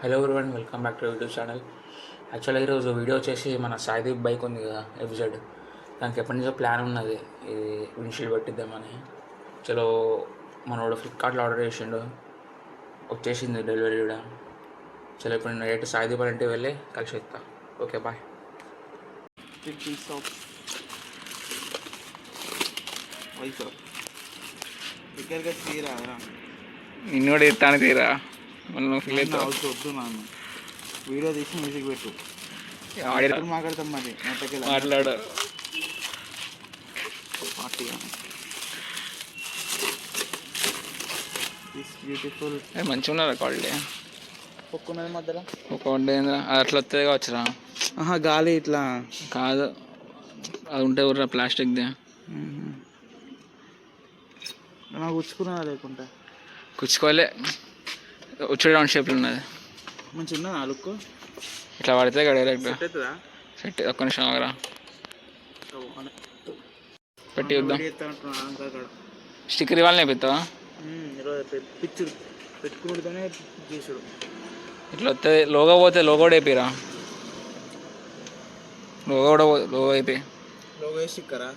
Hello everyone, welcome back to YouTube channel. యాక్చువల్గా ఈరోజు video వచ్చేసి మన సాయిదీప్ బైక్ ఉంది కదా ఎఫ్జెడ్, దానికి ఎప్పటి నుంచో ప్లాన్ ఉన్నది ఇది విండ్షీల్డ్ పెట్టిద్దామని. చలో మనోడు ఫ్లిప్కార్ట్లో ఆర్డర్ చేసిండు, వచ్చేసింది డెలివరీ కూడా. చలో ఇప్పుడు నేను డైరెక్ట్ సాయిదీప్ అంటే వెళ్ళి కలిసి వస్తా. Okay bye. నిన్ను కూడా ఇస్తాను తీరా, మళ్ళీ ఫీల్ అవుతావు. వద్దు నాన్న, వీడియో తీసి మ్యూజిక్ పెట్టు, మాట్లాడతాం. మరి మాట్లాడు. బ్యూటిఫుల్ మంచిగా ఉన్నారా క్వాలిటీ? ఒక్కున్నది మధ్యలో ఒక అట్లా వస్తుంది కావచ్చురా. గాలి ఇట్లా కాదు, అది ఉంటే ఊర్రా ప్లాస్టిక్ది. నాకు గుచ్చుకున్నా లేకుంటే కుచ్చుకోలే, వచ్చి రౌండ్ షేప్లో ఉన్నది. మంచిగా ఉన్నదా లుక్? ఇట్లా పడితే డైరెక్ట్ అవుతుందా? సెట్. ఒక్క నిమిషం ఆగరా, పెట్టి చూద్దాం. స్టిక్కర్ ఇవ్వాలని నేర్పిస్తావా? పిక్చర్ పెట్టుకుంటూనే గీసుడు ఇట్లా వస్తుంది. లోగో పోతే లోగో కూడా అయిపోయిరా, లోగో కూడా లోగో అయిపోయి. లోగో స్టిక్కరా?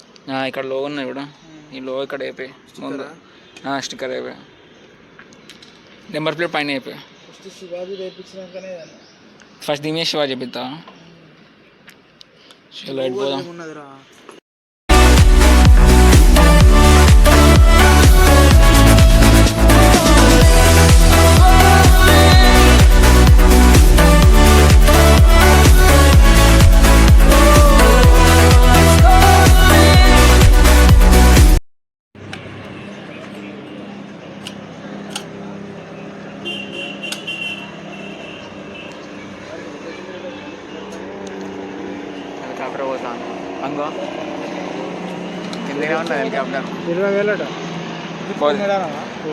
ఇక్కడ లోగో ఉన్నాయి కూడా, ఈ లోగో ఇక్కడ అయిపోయి ముందు స్టిక్కర్ అయిపోయి, నెంబర్ ప్లేట్ పైన అయిపోయి. శివాజీ వేయించినాకనే ఫస్ట్ దీని మీద శివాజీ చెప్తా. లైట్ పోదాం. ఉన్నదిరా హెలికాప్టర్ పోతాను అంగో కిందనే ఉంటుంది హెలికాప్టర్. 20,000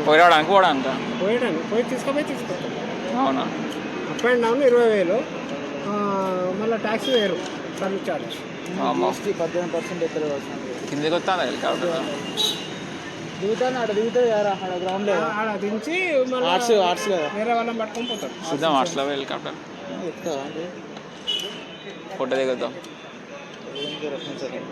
పోయడానికి కూడా అంత పోయి తీసుకుపోయి అవునా? అప్ అండ్ డౌన్ 20,000, మళ్ళీ ట్యాక్సీ వేరు, సర్వీస్ ఛార్జ్ 18% ఎక్కడ కిందకి వస్తాను హెలికాప్టర్. దిగుతాను, ఆడ దిగుతుంది కదా, ఆడ గ్రౌండ్ లేదు, ఆడ దించి ఆర్ట్స్ కదా వేరే వాళ్ళని పట్టుకొని పోతారు. చూద్దాం ఆర్ట్స్లో హెలికాప్టర్, ఫోటో దిగుతాం. 20,000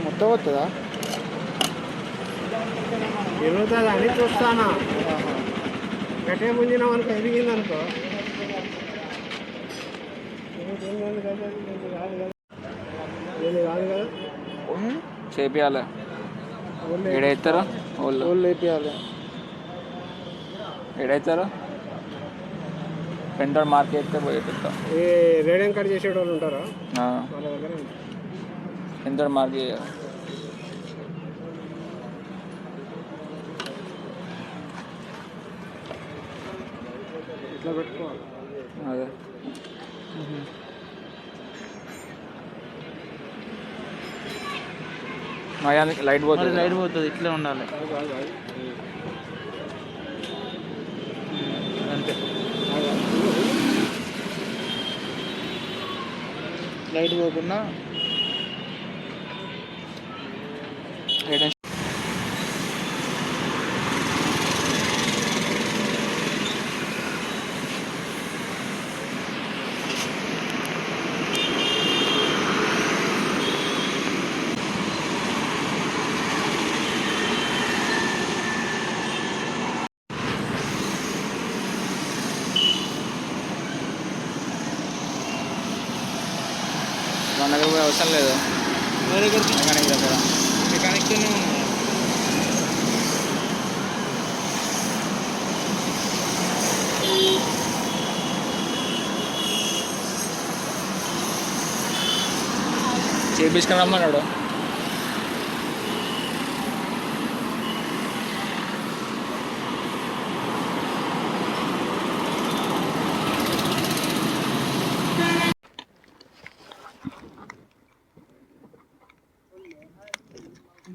మొత్తం వస్తుందా? ఎరుగుతుంది అని చూస్తానా. గట్టే ముంజినాం అనుకో, ఎదిగింది అనుకో. కాదు కదా, చేపియాలి. ఏడవుతారు వాళ్ళు వేపియాలి. ఏడవుతారు పెంటర్ మార్కెట్ పోయేటా. ఈ రేడియం కట్ చేసే వాళ్ళు ఉంటారా వాళ్ళ దగ్గర? పెంటర్ మార్కెట్ ఇట్లా పెట్టుకోవాలి. అదే లైట్ పోతుంది, లైట్ పోతుంది, ఇట్లా ఉండాలి అంతే. లైట్ పోకుండా మన దగ్గర పోయే అవసరం లేదు. మెకానిక్ దగ్గర మెకానిక్తోనే ఉన్నాను. చేపించుకుని రమ్మన్నాడు.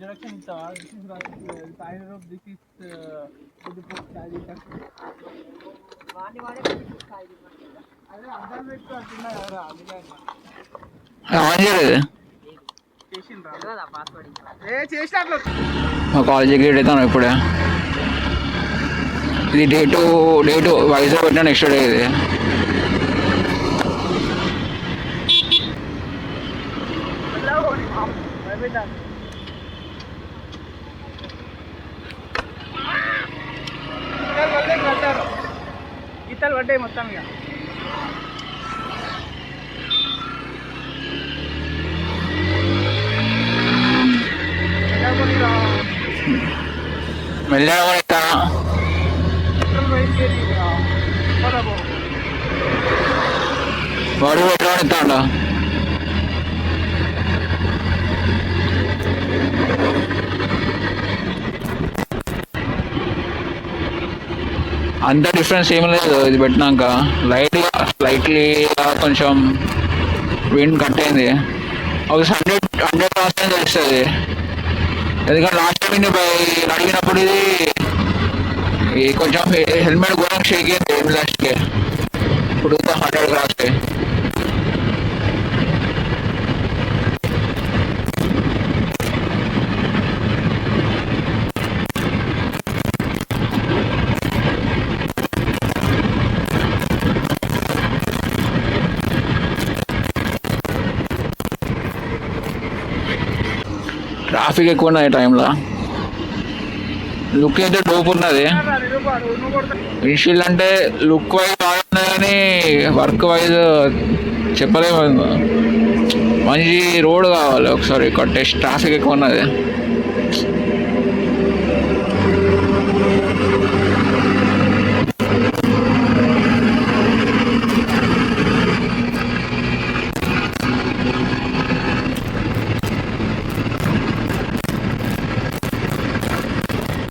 Introduction is this is sign of this is to the post on చేయలేదు. మా కాలేజీ గేట్ అవుతాను ఇప్పుడే. ఇది డే టు వైజాగ్ పెట్టిన నెక్స్ట్ డే ఇది. గీతలు పడ్డాయి మొత్తం ఇక. మెల్లగా కూడా ఎత్తా. వాడు పెట్టడం ఎత్తాడు. అంత డిఫరెన్స్ ఏం లేదు ఇది పెట్టినాక. స్లైట్లీ కొంచెం విండ్ కట్ అయింది. ఒక 100% తెలుస్తుంది. ఎందుకంటే లాస్ట్ టైం అడిగినప్పుడు ఇది కొంచెం హెల్మెట్ కూడా షేక్ అయింది లాస్ట్కి. ఇప్పుడు 100 క్రాస్. ట్రాఫిక్ ఎక్కువ ఉన్నది టైంలో. లుక్ అయితే డోప్ ఉన్నది. విండ్షీల్డ్ అంటే లుక్ వైజ్ బాగున్నది కానీ వర్క్ వైజ్ చెప్పలేము. మంచి రోడ్ కావాలి ఒకసారి కొట్టేసి. ట్రాఫిక్ ఎక్కువ ఉన్నది.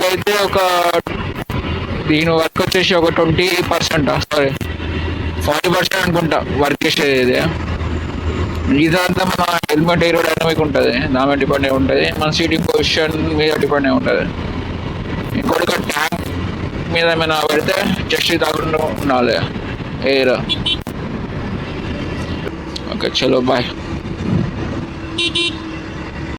అయితే దీని వర్క్ వచ్చేసి ఒక 20%, సారీ 40% అనుకుంటా వర్క్ చేసేది ఇది. ఇదంతా మన హెల్మెట్ ఏరోడైనమిక్ ఉంటుంది, దాని మీద డిపెండ్ అయి ఉంటుంది. మన సీటింగ్ పొజిషన్ మీద డిపెండ్ అయి ఉంటుంది. ఇంకోటి ట్యాంక్ మీద ఏమైనా పెడితే చెస్ట్ తాకుండా ఉండాలి ఎయిర్. ఓకే చలో బాయ్.